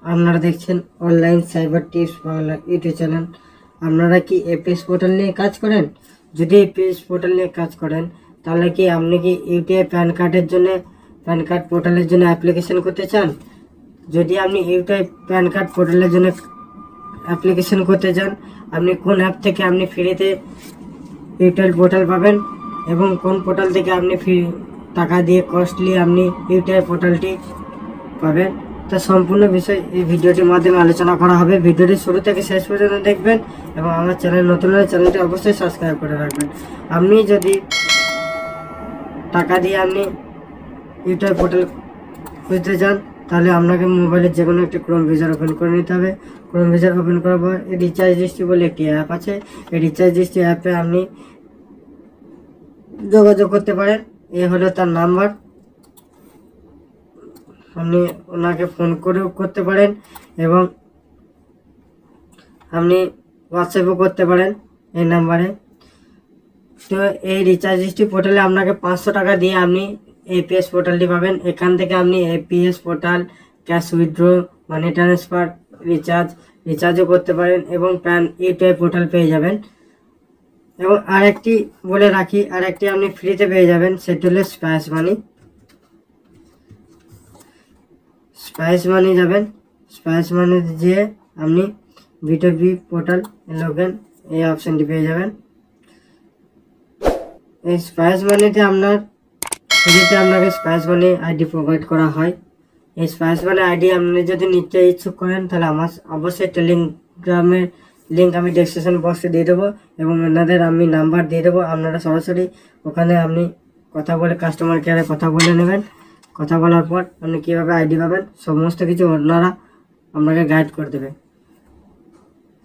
আপনারা দেখছেন online cyber tips Bangla YouTube channel. আপনারা কি এপিএস পোর্টাল নিয়ে কাজ করেন? যদি এপিএস পোর্টাল নিয়ে কাজ করেন তাহলে কি আপনি কি ইউটিআই প্যান কার্ডের জন্য প্যান কার্ড পোর্টালের জন্য অ্যাপ্লিকেশন করতে চান? যদি আপনি ইউটিআই প্যান কার্ড পোর্টালের জন্য অ্যাপ্লিকেশন করতে চান, আপনি কোন অ্যাপ থেকে আপনি ফ্রিতে ইউটিআই পোর্টাল পাবেন এবং কোন পোর্টাল থেকে আপনি ফ্রি টাকা দিয়ে কস্টলি আপনি ইউটিআই পোর্টালটি পাবেন, তা সম্পূর্ণ বিষয় এই ভিডিওটির মাধ্যমে আলোচনা করা হবে। ভিডিওটি শুরু থেকে শেষ পর্যন্ত দেখবেন এবং আমার চ্যানেল নতুন হলে চ্যানেলটি অবশ্যই সাবস্ক্রাইব করে রাখবেন। আপনি যদি টাকা দিয়ে আপনি ইউটিআই পোর্টাল খুঁজতে চান তাহলে আপনাকে মোবাইলের যে কোনো একটি ক্রোম ব্রাউজার ওপেন করে নিতে হবে। ক্রোম ব্রাউজার ওপেন করার পর রিচার্জ হিস্ট্রি বলে একটি অ্যাপ আছে। এই রিচার্জ হিস্ট্রি অ্যাপে আপনি যোগাযোগ করতে পারেন। এ হলো তার নাম্বার, আপনি ওনাকে ফোন করেও করতে পারেন এবং আপনি হোয়াটসঅ্যাপও করতে পারেন এই নাম্বারে। তো এই রিচার্জ হিস্ট্রি পোর্টালে আপনাকে 500 টাকা দিয়ে আপনি এপিএস পোর্টালটি পাবেন। এখান থেকে আপনি AEPS portal, cash withdraw, money transfer, রিচার্জও করতে পারেন এবং প্যান ইউটিআই পোর্টাল পেয়ে যাবেন। এবং আরেকটি বলে রাখি, আরেকটি আপনি ফ্রিতে পেয়ে যাবেন, সেটি হলো স্প্যাশ মানি। স্প্যাশ মানি যাবেন, স্প্যাশ মানি যেয়ে আপনি বিটবি পোর্টাল লগইন এই অপশানটি পেয়ে যাবেন। এই স্প্যাশ মানিতে আপনাকে স্প্যাশ মানি আইডি প্রোভাইড করা হয়। এই স্প্যাশ মানি আইডি আপনি যদি নিতে ইচ্ছুক করেন তাহলে আমার অবশ্যই টেলিগ্রামের লিঙ্ক আমি ডেসক্রিপশন বক্সে দিয়ে দেবো এবং ওনাদের আমি নাম্বার দিয়ে দেবো। আপনারা সরাসরি ওখানে আপনি কথা বলে কাস্টমার কেয়ারে কথা বলে নেবেন। কথা বলার পর আপনি কীভাবে আইডি পাবেন সমস্ত কিছু ওনারা আপনাকে গাইড করে দেবে।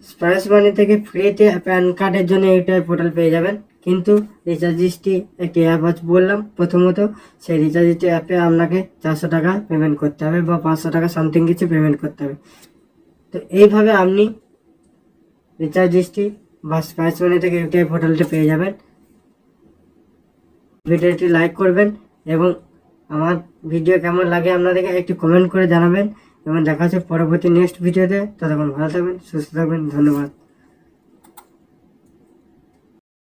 স্প্যাশ মানি থেকে ফ্রিতে প্যান কার্ডের জন্য এইটাই পোর্টাল পেয়ে যাবেন, কিন্তু রিচার্জ হিস্ট্রি একটি অ্যাপ আছে বললাম প্রথমত, সেই রিচার্জ হিস্ট্রি অ্যাপে আপনাকে 400 টাকা পেমেন্ট করতে হবে বা 500 টাকা সামথিং কিছু পেমেন্ট করতে হবে। তো এইভাবে আপনি রিচার্জ হিস্ট্রি বা স্প্যাশ মানি থেকে ইউটিআই পোর্টালটি পেয়ে যাবেন। ভিডিওটি লাইক করবেন এবং আমার ভিডিও কেমন লাগে আপনাদেরকে একটু কমেন্ট করে জানাবেন এবং দেখা হচ্ছে পরবর্তী নেক্সট ভিডিওতে। ততক্ষণ ভালো থাকবেন, সুস্থ থাকবেন, ধন্যবাদ।